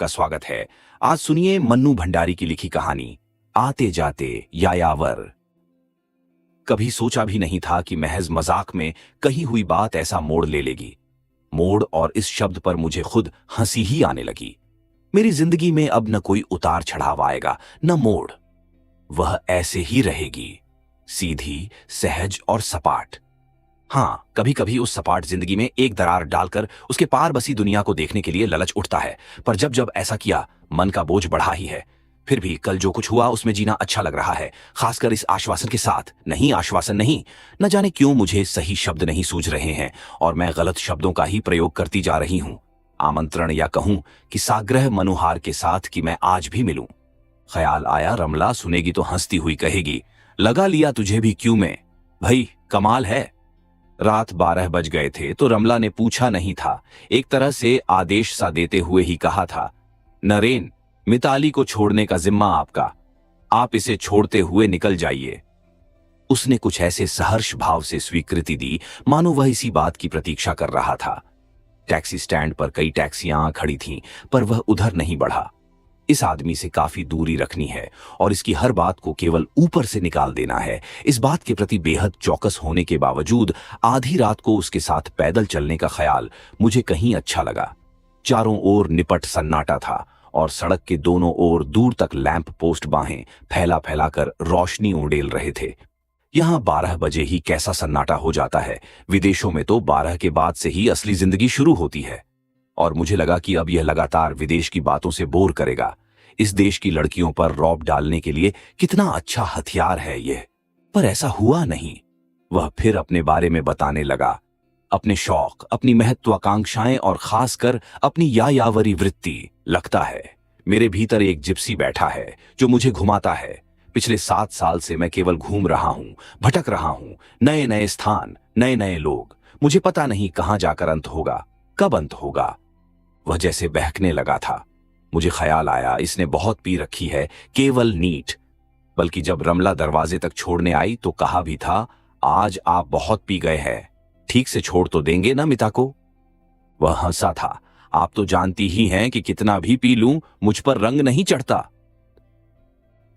आपका स्वागत है। आज सुनिए मन्नू भंडारी की लिखी कहानी आते जाते यायावर। कभी सोचा भी नहीं था कि महज मजाक में कही हुई बात ऐसा मोड़ ले लेगी। मोड़, और इस शब्द पर मुझे खुद हंसी ही आने लगी। मेरी जिंदगी में अब न कोई उतार चढ़ाव आएगा, न मोड़। वह ऐसे ही रहेगी, सीधी, सहज और सपाट। हाँ, कभी कभी उस सपाट जिंदगी में एक दरार डालकर उसके पार बसी दुनिया को देखने के लिए ललच उठता है, पर जब जब ऐसा किया मन का बोझ बढ़ा ही है। फिर भी कल जो कुछ हुआ उसमें जीना अच्छा लग रहा है, खासकर इस आश्वासन के साथ। नहीं, आश्वासन नहीं। न जाने क्यों मुझे सही शब्द नहीं सूझ रहे हैं और मैं गलत शब्दों का ही प्रयोग करती जा रही हूं। आमंत्रण, या कहूं कि साग्रह मनोहार के साथ कि मैं आज भी मिलूं। ख्याल आया रमला सुनेगी तो हंसती हुई कहेगी, लगा लिया तुझे भी क्यों में, भाई कमाल है। रात 12 बज गए थे तो रमला ने पूछा नहीं था, एक तरह से आदेश सा देते हुए ही कहा था, नरेन, मिताली को छोड़ने का जिम्मा आपका, आप इसे छोड़ते हुए निकल जाइए। उसने कुछ ऐसे सहर्ष भाव से स्वीकृति दी मानो वह इसी बात की प्रतीक्षा कर रहा था। टैक्सी स्टैंड पर कई टैक्सियां खड़ी थीं, पर वह उधर नहीं बढ़ा। इस आदमी से काफी दूरी रखनी है और इसकी हर बात को केवल ऊपर से निकाल देना है। इस बात के प्रति बेहद चौकस होने के बावजूद आधी रात को उसके साथ पैदल चलने का ख्याल मुझे कहीं अच्छा लगा। चारों ओर निपट सन्नाटा था और सड़क के दोनों ओर दूर तक लैंप पोस्ट बाहें फैला फैलाकर रोशनी उड़ेल रहे थे। यहां 12 बजे ही कैसा सन्नाटा हो जाता है, विदेशों में तो 12 के बाद से ही असली जिंदगी शुरू होती है। और मुझे लगा कि अब यह लगातार विदेश की बातों से बोर करेगा। इस देश की लड़कियों पर रौब डालने के लिए कितना अच्छा हथियार है यह। पर ऐसा हुआ नहीं। वह फिर अपने बारे में बताने लगा, अपने शौक, अपनी महत्वाकांक्षाएं और खासकर अपनी यायावरी वृत्ति। लगता है मेरे भीतर एक जिप्सी बैठा है जो मुझे घुमाता है। पिछले 7 साल से मैं केवल घूम रहा हूं, भटक रहा हूं, नए नए स्थान, नए नए लोग। मुझे पता नहीं कहां जाकर अंत होगा, कब अंत होगा। वह जैसे बहकने लगा था। मुझे ख्याल आया इसने बहुत पी रखी है, केवल नीट। बल्कि जब रमला दरवाजे तक छोड़ने आई तो कहा भी था, आज आप बहुत पी गए हैं, ठीक से छोड़ तो देंगे ना मिता को। वह हंसा था, आप तो जानती ही हैं कि कितना भी पी लूं मुझ पर रंग नहीं चढ़ता।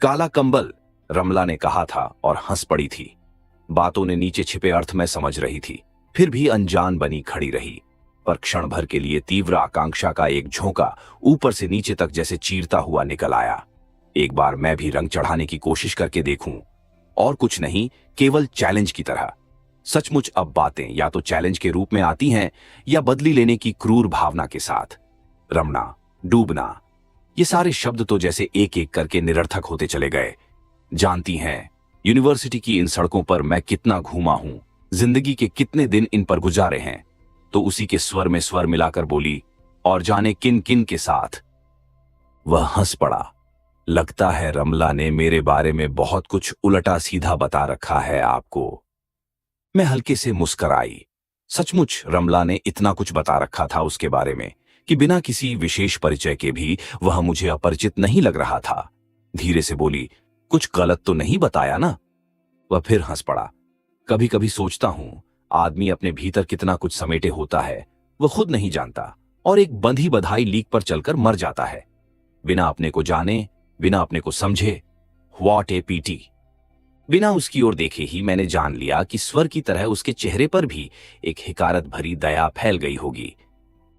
काला कंबल, रमला ने कहा था और हंस पड़ी थी। बातों ने नीचे छिपे अर्थ में समझ रही थी, फिर भी अनजान बनी खड़ी रही। पर क्षण भर के लिए तीव्र आकांक्षा का एक झोंका ऊपर से नीचे तक जैसे चीरता हुआ निकल आया। एक बार मैं भी रंग चढ़ाने की कोशिश करके देखूं, और कुछ नहीं, केवल चैलेंज की तरह। सचमुच अब बातें या तो चैलेंज के रूप में आती हैं या बदली लेने की क्रूर भावना के साथ। रमना, डूबना, ये सारे शब्द तो जैसे एक एक करके निरर्थक होते चले गए। जानती हैं, यूनिवर्सिटी की इन सड़कों पर मैं कितना घूमा हूं, जिंदगी के कितने दिन इन पर गुजारे हैं। तो उसी के स्वर में स्वर मिलाकर बोली, और जाने किन किन के साथ। वह हंस पड़ा। लगता है रमला ने मेरे बारे में बहुत कुछ उलटा सीधा बता रखा है आपको। मैं हल्के से मुस्कराई। सचमुच रमला ने इतना कुछ बता रखा था उसके बारे में कि बिना किसी विशेष परिचय के भी वह मुझे अपरिचित नहीं लग रहा था। धीरे से बोली, कुछ गलत तो नहीं बताया ना। वह फिर हंस पड़ा। कभी कभी सोचता हूं, आदमी अपने भीतर कितना कुछ समेटे होता है वह खुद नहीं जानता, और एक बंधी बधाई लीक पर चलकर मर जाता है, बिना अपने को जाने, बिना अपने को समझे। What A PT. बिना उसकी ओर देखे ही मैंने जान लिया कि स्वर की तरह उसके चेहरे पर भी एक हिकारत भरी दया फैल गई होगी।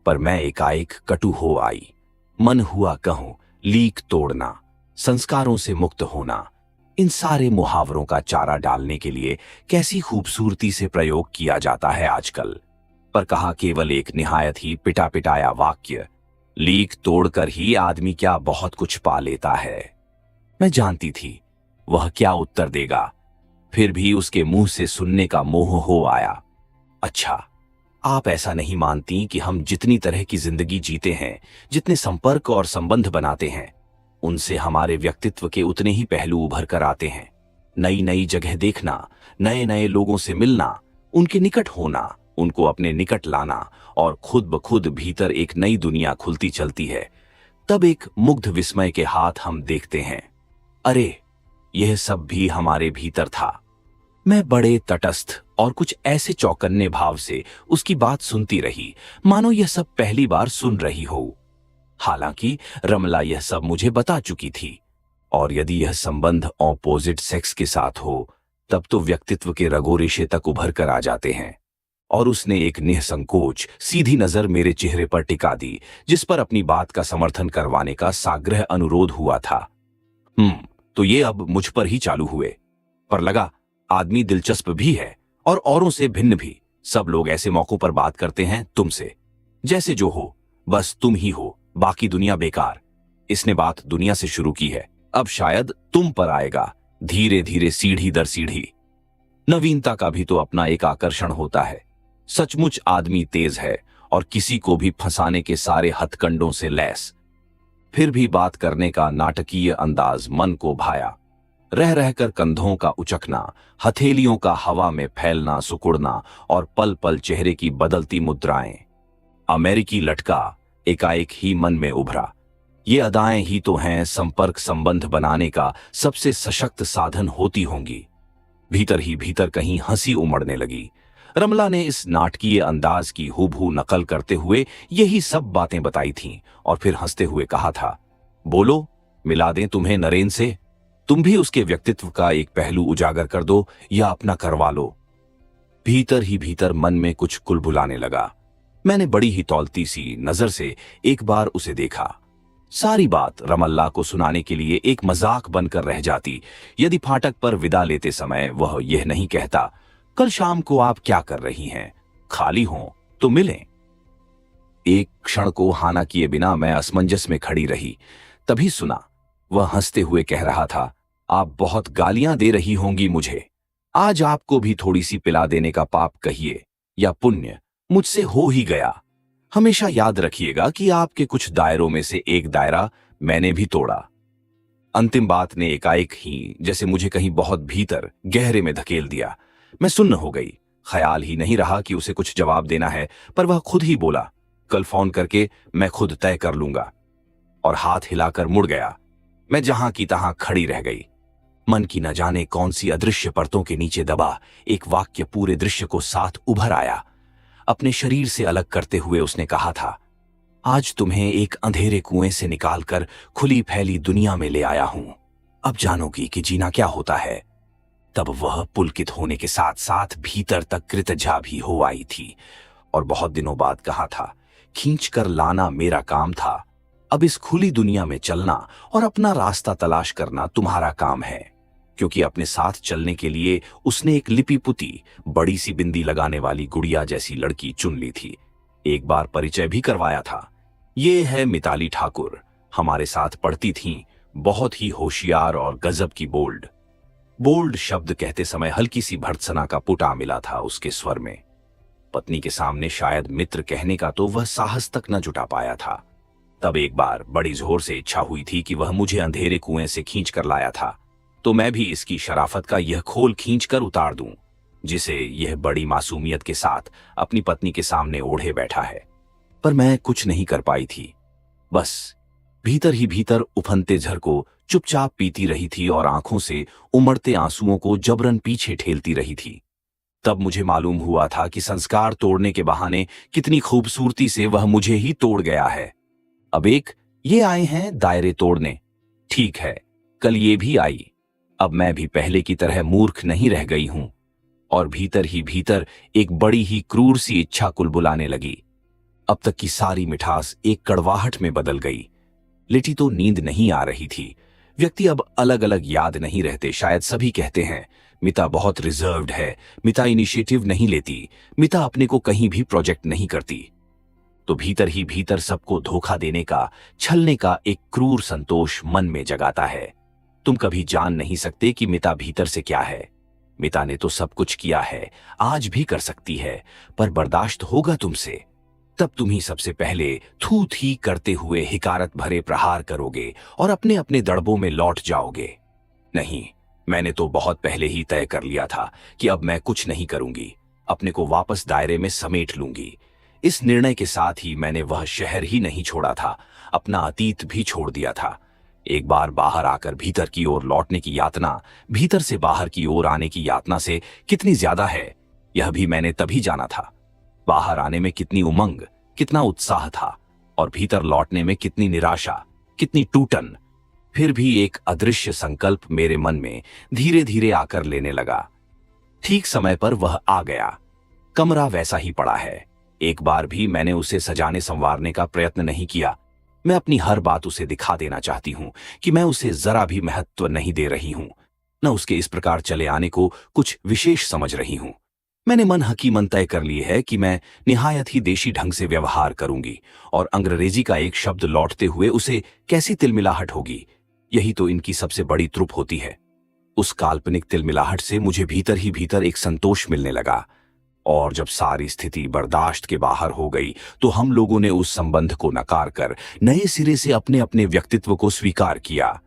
पर मैं एकाएक कटु हो आई। मन हुआ कहूं लीक तोड़ना, संस्कारों से मुक्त होना, इन सारे मुहावरों का चारा डालने के लिए कैसी खूबसूरती से प्रयोग किया जाता है आजकल। पर कहा केवल एक निहायत ही पिटा पिटाया वाक्य, लीक तोड़कर ही आदमी क्या बहुत कुछ पा लेता है। मैं जानती थी वह क्या उत्तर देगा, फिर भी उसके मुंह से सुनने का मोह हो आया। अच्छा, आप ऐसा नहीं मानती कि हम जितनी तरह की जिंदगी जीते हैं, जितने संपर्क और संबंध बनाते हैं, उनसे हमारे व्यक्तित्व के उतने ही पहलू उभर कर आते हैं। नई नई जगह देखना, नए नए लोगों से मिलना, उनके निकट होना, उनको अपने निकट लाना, और खुद ब खुद भीतर एक नई दुनिया खुलती चलती है। तब एक मुग्ध विस्मय के हाथ हम देखते हैं, अरे यह सब भी हमारे भीतर था। मैं बड़े तटस्थ और कुछ ऐसे चौकन्ने भाव से उसकी बात सुनती रही मानो यह सब पहली बार सुन रही हो। हालांकि रमला यह सब मुझे बता चुकी थी। और यदि यह संबंध ऑपोजिट सेक्स के साथ हो तब तो व्यक्तित्व के रगो रेशे तक उभर कर आ जाते हैं। और उसने एक निःसंकोच सीधी नजर मेरे चेहरे पर टिका दी, जिस पर अपनी बात का समर्थन करवाने का साग्रह अनुरोध हुआ था। तो ये अब मुझ पर ही चालू हुए। पर लगा आदमी दिलचस्प भी है और औरों से भिन्न भी। सब लोग ऐसे मौकों पर बात करते हैं तुमसे, जैसे जो हो बस तुम ही हो, बाकी दुनिया बेकार। इसने बात दुनिया से शुरू की है, अब शायद तुम पर आएगा, धीरे धीरे सीढ़ी दर सीढ़ी। नवीनता का भी तो अपना एक आकर्षण होता है। सचमुच आदमी तेज है और किसी को भी फंसाने के सारे हथकंडों से लैस। फिर भी बात करने का नाटकीय अंदाज मन को भाया। रह रहकर कंधों का उचकना, हथेलियों का हवा में फैलना सुकुड़ना और पल पल चेहरे की बदलती मुद्राएं। अमेरिकी लटका एकाएक ही मन में उभरा। ये अदाएं ही तो हैं संपर्क संबंध बनाने का सबसे सशक्त साधन होती होंगी। भीतर ही भीतर कहीं हंसी उमड़ने लगी। रमला ने इस नाटकीय अंदाज की हूबहू नकल करते हुए यही सब बातें बताई थीं और फिर हंसते हुए कहा था, बोलो, मिला दें तुम्हें नरेन से। तुम भी उसके व्यक्तित्व का एक पहलू उजागर कर दो या अपना करवा लो। भीतर ही भीतर मन में कुछ कुलबुलाने लगा। मैंने बड़ी ही तौलती सी नजर से एक बार उसे देखा। सारी बात रमल्ला को सुनाने के लिए एक मजाक बनकर रह जाती यदि फाटक पर विदा लेते समय वह यह नहीं कहता, कल शाम को आप क्या कर रही हैं, खाली हों तो मिलें। एक क्षण को हाना किए बिना मैं असमंजस में खड़ी रही। तभी सुना वह हंसते हुए कह रहा था, आप बहुत गालियां दे रही होंगी मुझे। आज आपको भी थोड़ी सी पिला देने का पाप कहिए या पुण्य मुझसे हो ही गया। हमेशा याद रखिएगा कि आपके कुछ दायरों में से एक दायरा मैंने भी तोड़ा। अंतिम बात ने एकाएक ही जैसे मुझे कहीं बहुत भीतर गहरे में धकेल दिया। मैं सुन्न हो गई। ख्याल ही नहीं रहा कि उसे कुछ जवाब देना है, पर वह खुद ही बोला, कल फोन करके मैं खुद तय कर लूंगा। और हाथ हिलाकर मुड़ गया। मैं जहां की तहां खड़ी रह गई। मन की न जाने कौन सी अदृश्य परतों के नीचे दबा एक वाक्य पूरे दृश्य को साथ उभर आया। अपने शरीर से अलग करते हुए उसने कहा था, आज तुम्हें एक अंधेरे कुएं से निकालकर खुली फैली दुनिया में ले आया हूं। अब जानोगी कि जीना क्या होता है। तब वह पुलकित होने के साथ साथ भीतर तक कृतज्ञा भी हो आई थी और बहुत दिनों बाद कहा था, खींच कर लाना मेरा काम था। अब इस खुली दुनिया में चलना और अपना रास्ता तलाश करना तुम्हारा काम है। क्योंकि अपने साथ चलने के लिए उसने एक लिपि पुती बड़ी सी बिंदी लगाने वाली गुड़िया जैसी लड़की चुन ली थी। एक बार परिचय भी करवाया था। ये है मिताली ठाकुर, हमारे साथ पढ़ती थीं, बहुत ही होशियार और गजब की बोल्ड। बोल्ड शब्द कहते समय हल्की सी भर्त्सना का पुट आ मिला था उसके स्वर में। पत्नी के सामने शायद मित्र कहने का तो वह साहस तक न जुटा पाया था। तब एक बार बड़ी जोर से इच्छा हुई थी कि वह मुझे अंधेरे कुएं से खींच कर लाया था, तो मैं भी इसकी शराफत का यह खोल खींच कर उतार दूं, जिसे यह बड़ी मासूमियत के साथ अपनी पत्नी के सामने ओढ़े बैठा है। पर मैं कुछ नहीं कर पाई थी। बस भीतर ही भीतर उफनते झर को चुपचाप पीती रही थी और आंखों से उमड़ते आंसुओं को जबरन पीछे ठेलती रही थी। तब मुझे मालूम हुआ था कि संस्कार तोड़ने के बहाने कितनी खूबसूरती से वह मुझे ही तोड़ गया है। अब एक ये आए हैं दायरे तोड़ने, ठीक है, कल ये भी आई। अब मैं भी पहले की तरह मूर्ख नहीं रह गई हूं। और भीतर ही भीतर एक बड़ी ही क्रूर सी इच्छा कुलबुलाने लगी। अब तक की सारी मिठास एक कड़वाहट में बदल गई। लिटी तो नींद नहीं आ रही थी। व्यक्ति अब अलग अलग याद नहीं रहते। शायद सभी कहते हैं, मिता बहुत रिजर्व्ड है, मिता इनिशिएटिव नहीं लेती, मिता अपने को कहीं भी प्रोजेक्ट नहीं करती। तो भीतर ही भीतर सबको धोखा देने का, छलने का एक क्रूर संतोष मन में जगाता है। तुम कभी जान नहीं सकते कि मिता भीतर से क्या है। मिता ने तो सब कुछ किया है, आज भी कर सकती है, पर बर्दाश्त होगा तुमसे। तब तुम ही सबसे पहले थू थी करते हुए हिकारत भरे प्रहार करोगे और अपने अपने दड़बों में लौट जाओगे। नहीं, मैंने तो बहुत पहले ही तय कर लिया था कि अब मैं कुछ नहीं करूंगी, अपने को वापस दायरे में समेट लूंगी। इस निर्णय के साथ ही मैंने वह शहर ही नहीं छोड़ा था, अपना अतीत भी छोड़ दिया था। एक बार बाहर आकर भीतर की ओर लौटने की यातना भीतर से बाहर की ओर आने की यातना से कितनी ज्यादा है, यह भी मैंने तभी जाना था। बाहर आने में कितनी उमंग, कितना उत्साह था, और भीतर लौटने में कितनी निराशा, कितनी टूटन। फिर भी एक अदृश्य संकल्प मेरे मन में धीरे धीरे आकर लेने लगा। ठीक समय पर वह आ गया। कमरा वैसा ही पड़ा है। एक बार भी मैंने उसे सजाने संवारने का प्रयत्न नहीं किया। मैं अपनी हर बात उसे दिखा देना चाहती हूं कि मैं उसे जरा भी महत्व नहीं दे रही हूं, न उसके इस प्रकार चले आने को कुछ विशेष समझ रही हूं। मैंने मन हकीमन तय कर ली है कि मैं निहायत ही देशी ढंग से व्यवहार करूंगी, और अंग्रेजी का एक शब्द लौटते हुए उसे कैसी तिलमिलाहट होगी, यही तो इनकी सबसे बड़ी त्रुप होती है। उस काल्पनिक तिलमिलाहट से मुझे भीतर ही भीतर एक संतोष मिलने लगा, और जब सारी स्थिति बर्दाश्त के बाहर हो गई तो हम लोगों ने उस संबंध को नकार कर नए सिरे से अपने अपने व्यक्तित्व को स्वीकार किया।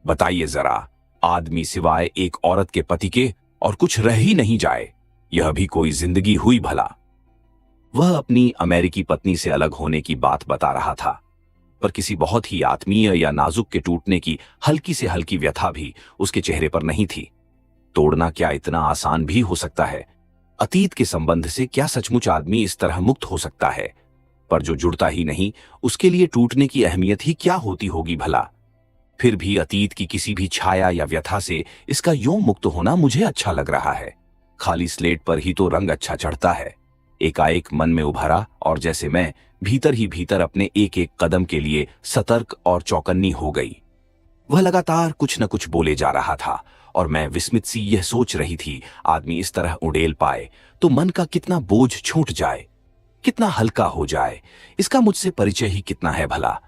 बताइए जरा, आदमी सिवाय एक औरत के पति के और कुछ रह ही नहीं जाए, यह भी कोई जिंदगी हुई भला? वह अपनी अमेरिकी पत्नी से अलग होने की बात बता रहा था, पर किसी बहुत ही आत्मीय या नाजुक के टूटने की हल्की से हल्की व्यथा भी उसके चेहरे पर नहीं थी। तोड़ना क्या इतना आसान भी हो सकता है? अतीत के संबंध से क्या सचमुच आदमी इस तरह मुक्त हो सकता है? पर जो जुड़ता ही नहीं, उसके लिए टूटने की अहमियत ही क्या होती होगी भला? फिर भी अतीत की किसी भी छाया या व्यथा से इसका यूं मुक्त होना मुझे अच्छा लग रहा है। खाली स्लेट पर ही तो रंग अच्छा चढ़ता है। एकाएक मन में उभरा, और जैसे मैं भीतर ही भीतर अपने एक एक कदम के लिए सतर्क और चौकन्नी हो गई। वह लगातार कुछ न कुछ बोले जा रहा था, और मैं विस्मित सी यह सोच रही थी, आदमी इस तरह उड़ेल पाए तो मन का कितना बोझ छूट जाए, कितना हल्का हो जाए। इसका मुझसे परिचय ही कितना है भला?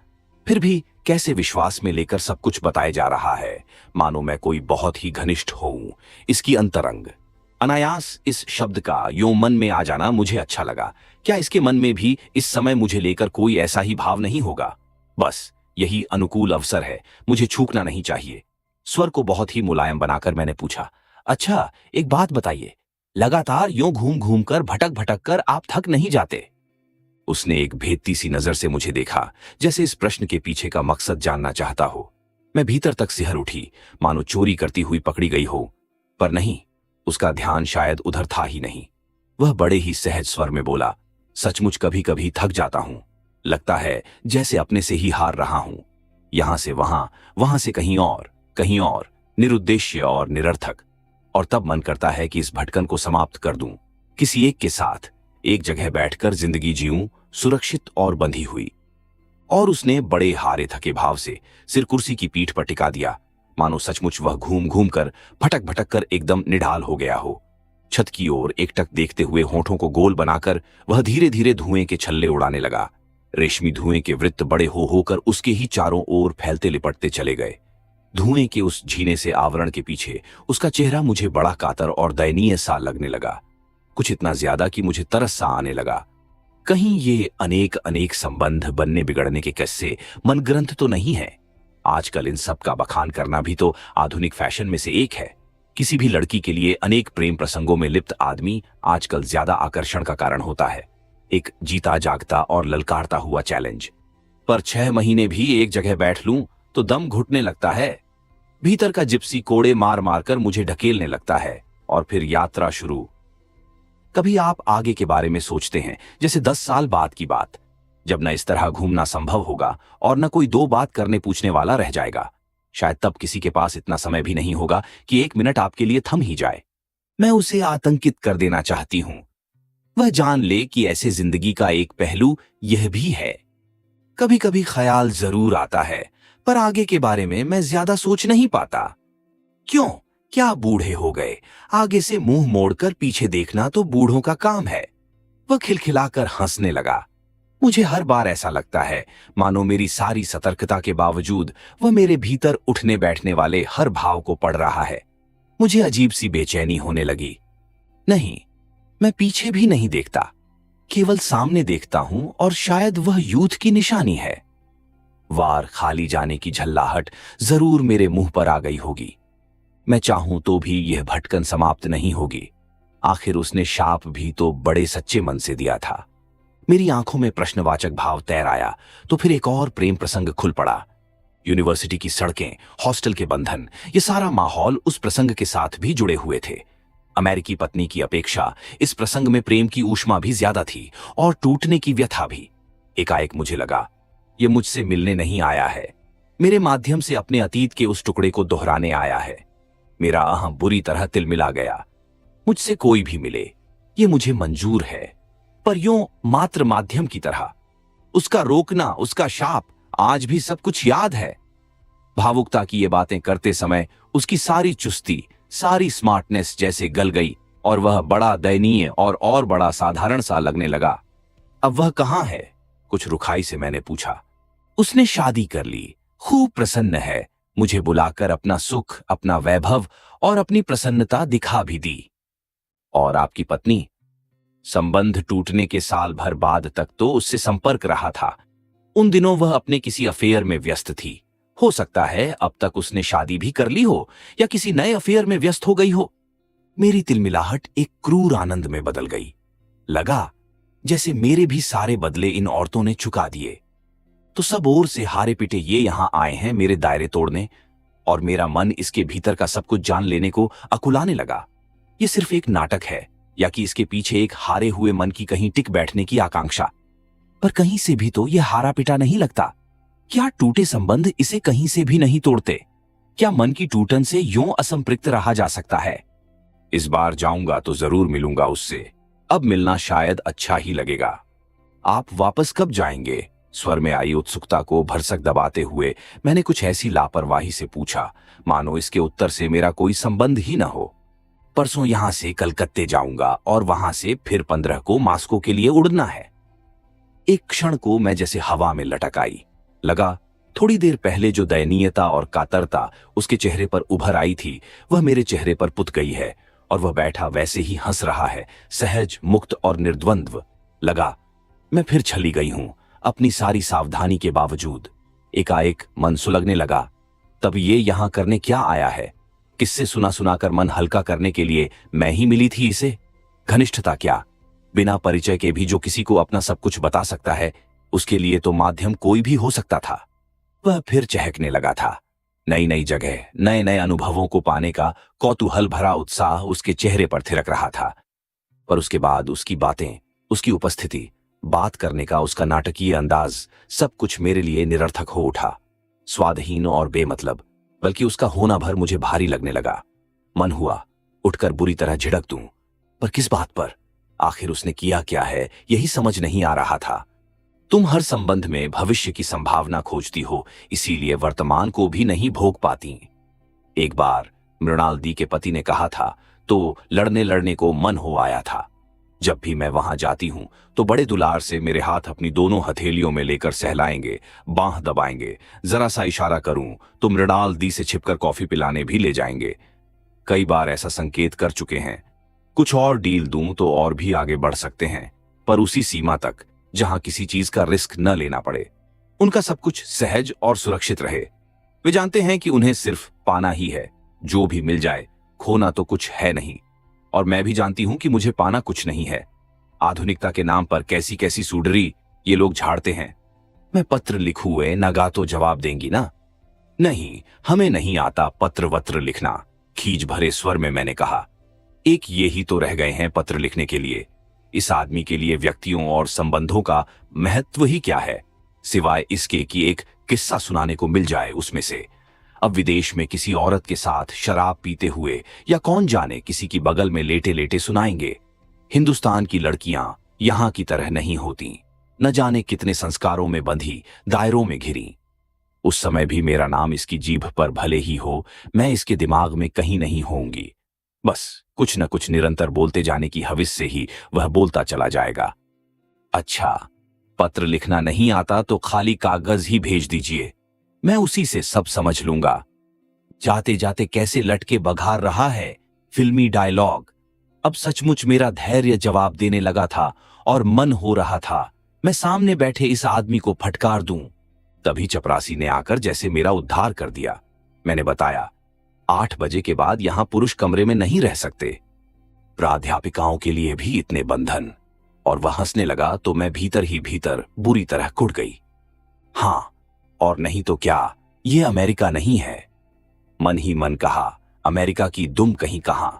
फिर भी कैसे विश्वास में लेकर सब कुछ बताया जा रहा है, मानो मैं कोई बहुत ही घनिष्ठ होऊं। इसकी अंतरंग अनायास इस शब्द का यूं मन में आ जाना मुझे अच्छा लगा। क्या इसके मन में भी इस समय मुझे लेकर कोई ऐसा ही भाव नहीं होगा? बस यही अनुकूल अवसर है, मुझे चूकना नहीं चाहिए। स्वर को बहुत ही मुलायम बनाकर मैंने पूछा, अच्छा एक बात बताइए, लगातार यूं घूम घूम कर भटक भटक कर आप थक नहीं जाते? उसने एक भेदती सी नजर से मुझे देखा, जैसे इस प्रश्न के पीछे का मकसद जानना चाहता हो। मैं भीतर तक सिहर उठी, मानो चोरी करती हुई पकड़ी गई हो। पर नहीं, उसका ध्यान शायद उधर था ही नहीं। वह बड़े ही सहज स्वर में बोला, सचमुच कभी कभी थक जाता हूं। लगता है जैसे अपने से ही हार रहा हूं। यहां से वहां, वहां से कहीं और, निरुद्देश्य और निरर्थक। और तब मन करता है कि इस भटकन को समाप्त कर दूं, किसी एक के साथ एक जगह बैठकर जिंदगी जीऊं, सुरक्षित और बंधी हुई। और उसने बड़े हारे थके भाव से सिर कुर्सी की पीठ पर टिका दिया, मानो सचमुच वह घूम घूम कर भटक भटक कर एकदम निढाल हो गया हो। छत की ओर एकटक देखते हुए होठों को गोल बनाकर वह धीरे धीरे धुएं के छल्ले उड़ाने लगा। रेशमी धुएं के वृत्त बड़े हो होकर उसके ही चारों ओर फैलते लिपटते चले गए। धुएं के उस झीने से आवरण के पीछे उसका चेहरा मुझे बड़ा कातर और दयनीय सा लगने लगा, कुछ इतना ज्यादा कि मुझे तरस सा आने लगा। कहीं ये अनेक अनेक संबंध बनने बिगड़ने के किस्से मन ग्रंथ तो नहीं है? आजकल इन सब का बखान करना भी तो आधुनिक फैशन में से एक है। किसी भी लड़की के लिए अनेक प्रेम प्रसंगों में लिप्त आदमी आजकल ज्यादा आकर्षण का कारण होता है, एक जीता जागता और ललकारता हुआ चैलेंज। पर 6 महीने भी एक जगह बैठ लूं तो दम घुटने लगता है। भीतर का जिप्सी कोड़े मार मार कर मुझे ढकेलने लगता है, और फिर यात्रा शुरू। कभी आप आगे के बारे में सोचते हैं जैसे 10 साल बाद की बात, जब न इस तरह घूमना संभव होगा और न कोई दो बात करने पूछने वाला रह जाएगा। शायद तब किसी के पास इतना समय भी नहीं होगा कि 1 मिनट आपके लिए थम ही जाए। मैं उसे आतंकित कर देना चाहती हूं। वह जान ले कि ऐसे जिंदगी का एक पहलू यह भी है। कभी कभी ख्याल जरूर आता है, पर आगे के बारे में मैं ज्यादा सोच नहीं पाता। क्यों? क्या बूढ़े हो गए? आगे से मुंह मोड़कर पीछे देखना तो बूढ़ों का काम है। वह खिलखिलाकर हंसने लगा। मुझे हर बार ऐसा लगता है मानो मेरी सारी सतर्कता के बावजूद वह मेरे भीतर उठने बैठने वाले हर भाव को पढ़ रहा है। मुझे अजीब सी बेचैनी होने लगी। नहीं, मैं पीछे भी नहीं देखता, केवल सामने देखता हूं, और शायद वह यूथ की निशानी है। वार खाली जाने की झल्लाहट जरूर मेरे मुंह पर आ गई होगी। मैं चाहूं तो भी यह भटकन समाप्त नहीं होगी। आखिर उसने शाप भी तो बड़े सच्चे मन से दिया था। मेरी आंखों में प्रश्नवाचक भाव तैर आया तो फिर एक और प्रेम प्रसंग खुल पड़ा। यूनिवर्सिटी की सड़कें, हॉस्टल के बंधन, ये सारा माहौल उस प्रसंग के साथ भी जुड़े हुए थे। अमेरिकी पत्नी की अपेक्षा इस प्रसंग में प्रेम की ऊष्मा भी ज्यादा थी, और टूटने की व्यथा भी। एकाएक मुझे लगा ये मुझसे मिलने नहीं आया है, मेरे माध्यम से अपने अतीत के उस टुकड़े को दोहराने आया है। मेरा अहम बुरी तरह तिलमिला गया। मुझसे कोई भी मिले, ये मुझे मंजूर है, पर यूं मात्र माध्यम की तरह। उसका रोकना, उसका शाप, आज भी सब कुछ याद है। भावुकता की ये बातें करते समय उसकी सारी चुस्ती, सारी स्मार्टनेस जैसे गल गई और वह बड़ा दयनीय और बड़ा साधारण सा लगने लगा। अब वह कहाँ है? कुछ रुखाई से मैंने पूछा। उसने शादी कर ली, खूब प्रसन्न है, मुझे बुलाकर अपना सुख, अपना वैभव और अपनी प्रसन्नता दिखा भी दी। और आपकी पत्नी? संबंध टूटने के साल भर बाद तक तो उससे संपर्क रहा था। उन दिनों वह अपने किसी अफेयर में व्यस्त थी। हो सकता है अब तक उसने शादी भी कर ली हो या किसी नए अफेयर में व्यस्त हो गई हो। मेरी तिलमिलाहट एक क्रूर आनंद में बदल गई। लगा जैसे मेरे भी सारे बदले इन औरतों ने चुका दिए। तो सब ओर से हारे पिटे ये यहां आए हैं मेरे दायरे तोड़ने, और मेरा मन इसके भीतर का सब कुछ जान लेने को अकुलाने लगा। ये सिर्फ एक नाटक है या कि इसके पीछे एक हारे हुए मन की कहीं टिक बैठने की आकांक्षा? पर कहीं से भी तो यह हारा पिटा नहीं लगता। क्या टूटे संबंध इसे कहीं से भी नहीं तोड़ते? क्या मन की टूटन से यूं असंपृक्त रहा जा सकता है? इस बार जाऊंगा तो जरूर मिलूंगा उससे। अब मिलना शायद अच्छा ही लगेगा। आप वापस कब जाएंगे? स्वर में आई उत्सुकता को भरसक दबाते हुए मैंने कुछ ऐसी लापरवाही से पूछा मानो इसके उत्तर से मेरा कोई संबंध ही न हो। परसों यहां से कलकत्ते जाऊंगा और वहां से फिर 15 को मास्को के लिए उड़ना है। एक क्षण को मैं जैसे हवा में लटक आई। लगा थोड़ी देर पहले जो दयनीयता और कातरता उसके चेहरे पर उभर आई थी वह मेरे चेहरे पर पुत गई है और वह बैठा वैसे ही हंस रहा है, सहज, मुक्त और निर्द्वंद्व। लगा मैं फिर छली गई हूं अपनी सारी सावधानी के बावजूद। एकाएक मन सुलगने लगा। तब ये यहां करने क्या आया है? किससे सुना सुनाकर मन हल्का करने के लिए मैं ही मिली थी इसे? घनिष्ठता क्या? बिना परिचय के भी जो किसी को अपना सब कुछ बता सकता है, उसके लिए तो माध्यम कोई भी हो सकता था। वह फिर चहकने लगा था। नई नई जगह, नए नए अनुभवों को पाने का कौतूहल भरा उत्साह उसके चेहरे पर थिरक रहा था। पर उसके बाद उसकी बातें, उसकी उपस्थिति, बात करने का उसका नाटकीय अंदाज, सब कुछ मेरे लिए निरर्थक हो उठा, स्वादहीन और बेमतलब। बल्कि उसका होना भर मुझे भारी लगने लगा। मन हुआ उठकर बुरी तरह झिड़क दूं, पर किस बात पर? आखिर उसने किया क्या है यही समझ नहीं आ रहा था। तुम हर संबंध में भविष्य की संभावना खोजती हो, इसीलिए वर्तमान को भी नहीं भोग पाती। एक बार मृणाल दी के पति ने कहा था तो लड़ने लड़ने को मन हो आया था। जब भी मैं वहां जाती हूं तो बड़े दुलार से मेरे हाथ अपनी दोनों हथेलियों में लेकर सहलाएंगे, बांह दबाएंगे। जरा सा इशारा करूं तो मृणाल दी से छिपकर कॉफी पिलाने भी ले जाएंगे। कई बार ऐसा संकेत कर चुके हैं। कुछ और डील दूं तो और भी आगे बढ़ सकते हैं, पर उसी सीमा तक जहां किसी चीज का रिस्क न लेना पड़े। उनका सब कुछ सहज और सुरक्षित रहे। वे जानते हैं कि उन्हें सिर्फ पाना ही है, जो भी मिल जाए, खोना तो कुछ है नहीं। और मैं भी जानती हूं कि मुझे पाना कुछ नहीं है। आधुनिकता के नाम पर कैसी कैसी सूडरी ये लोग झाड़ते हैं। मैं पत्र लिखूए नगा तो जवाब देंगी ना? नहीं, हमें नहीं आता पत्र वत्र लिखना, खीज भरे स्वर में मैंने कहा। एक ये ही तो रह गए हैं पत्र लिखने के लिए। इस आदमी के लिए व्यक्तियों और संबंधों का महत्व ही क्या है, सिवाय इसके कि एक किस्सा सुनाने को मिल जाए उसमें से। अब विदेश में किसी औरत के साथ शराब पीते हुए या कौन जाने किसी की बगल में लेटे लेटे सुनाएंगे। हिंदुस्तान की लड़कियां यहां की तरह नहीं होती, न जाने कितने संस्कारों में बंधी, दायरों में घिरी। उस समय भी मेरा नाम इसकी जीभ पर भले ही हो, मैं इसके दिमाग में कहीं नहीं होंगी। बस कुछ न कुछ निरंतर बोलते जाने की हविस से ही वह बोलता चला जाएगा। अच्छा, पत्र लिखना नहीं आता तो खाली कागज ही भेज दीजिए, मैं उसी से सब समझ लूंगा। जाते जाते कैसे लटके बघार रहा है, फिल्मी डायलॉग। अब सचमुच मेरा धैर्य जवाब देने लगा था और मन हो रहा था मैं सामने बैठे इस आदमी को फटकार दूं। तभी चपरासी ने आकर जैसे मेरा उद्धार कर दिया। मैंने बताया 8 बजे के बाद यहां पुरुष कमरे में नहीं रह सकते, प्राध्यापिकाओं के लिए भी इतने बंधन। और वह हंसने लगा तो मैं भीतर ही भीतर बुरी तरह कुढ़ गई। हाँ, और नहीं तो क्या, ये अमेरिका नहीं है। मन ही मन कहा, अमेरिका की दुम कहीं कहां।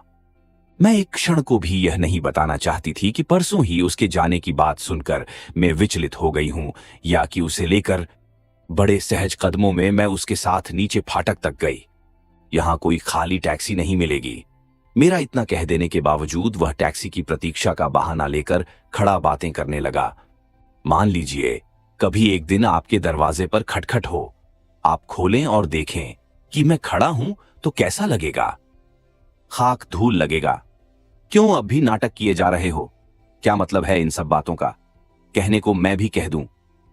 मैं एक क्षण को भी यह नहीं बताना चाहती थी कि परसों ही उसके जाने की बात सुनकर मैं विचलित हो गई हूं, या कि उसे लेकर बड़े सहज कदमों में मैं उसके साथ नीचे फाटक तक गई। यहां कोई खाली टैक्सी नहीं मिलेगी। मेरा इतना कह देने के बावजूद वह टैक्सी की प्रतीक्षा का बहाना लेकर खड़ा बातें करने लगा। मान लीजिए कभी एक दिन आपके दरवाजे पर खटखट हो, आप खोलें और देखें कि मैं खड़ा हूं तो कैसा लगेगा? खाक धूल लगेगा। क्यों अब भी नाटक किए जा रहे हो? क्या मतलब है इन सब बातों का? कहने को मैं भी कह दूं,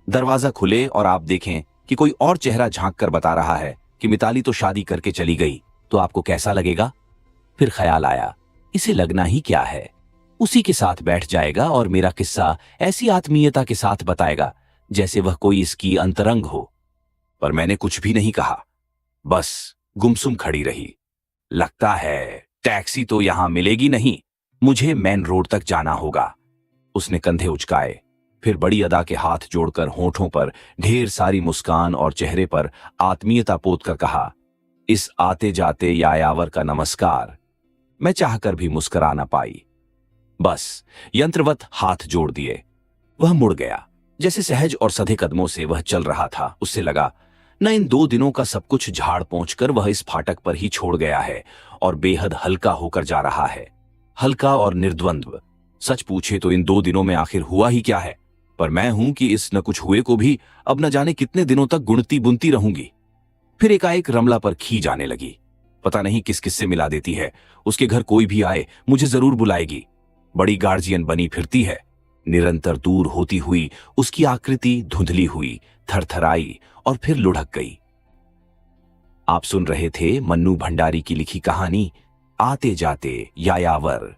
दरवाजा खुले और आप देखें कि कोई और चेहरा झांक कर बता रहा है कि मिताली तो शादी करके चली गई, तो आपको कैसा लगेगा? फिर ख्याल आया, इसे लगना ही क्या है, उसी के साथ बैठ जाएगा और मेरा किस्सा ऐसी आत्मीयता के साथ बताएगा जैसे वह कोई इसकी अंतरंग हो। पर मैंने कुछ भी नहीं कहा, बस गुमसुम खड़ी रही। लगता है टैक्सी तो यहां मिलेगी नहीं, मुझे मेन रोड तक जाना होगा। उसने कंधे उचकाए, फिर बड़ी अदा के हाथ जोड़कर होठों पर ढेर सारी मुस्कान और चेहरे पर आत्मीयता पोत कर कहा, इस आते जाते यायावर का नमस्कार। मैं चाहकर भी मुस्कुरा न पाई, बस यंत्रवत हाथ जोड़ दिए। वह मुड़ गया। जैसे सहज और सधे कदमों से वह चल रहा था, उससे लगा न इन 2 दिनों का सब कुछ झाड़ पोंछ कर वह इस फाटक पर ही छोड़ गया है और बेहद हल्का होकर जा रहा है। हल्का और निर्द्वंद्व। सच पूछे तो इन 2 दिनों में आखिर हुआ ही क्या है? पर मैं हूं कि इस न कुछ हुए को भी अब न जाने कितने दिनों तक गुणती बुनती रहूंगी। फिर एकाएक रमला पर खी जाने लगी। पता नहीं किस किस से मिला देती है। उसके घर कोई भी आए मुझे जरूर बुलाएगी। बड़ी गार्जियन बनी फिरती है। निरंतर दूर होती हुई उसकी आकृति धुंधली हुई, थरथराई और फिर लुढ़क गई। आप सुन रहे थे मन्नू भंडारी की लिखी कहानी आते जाते यायावर।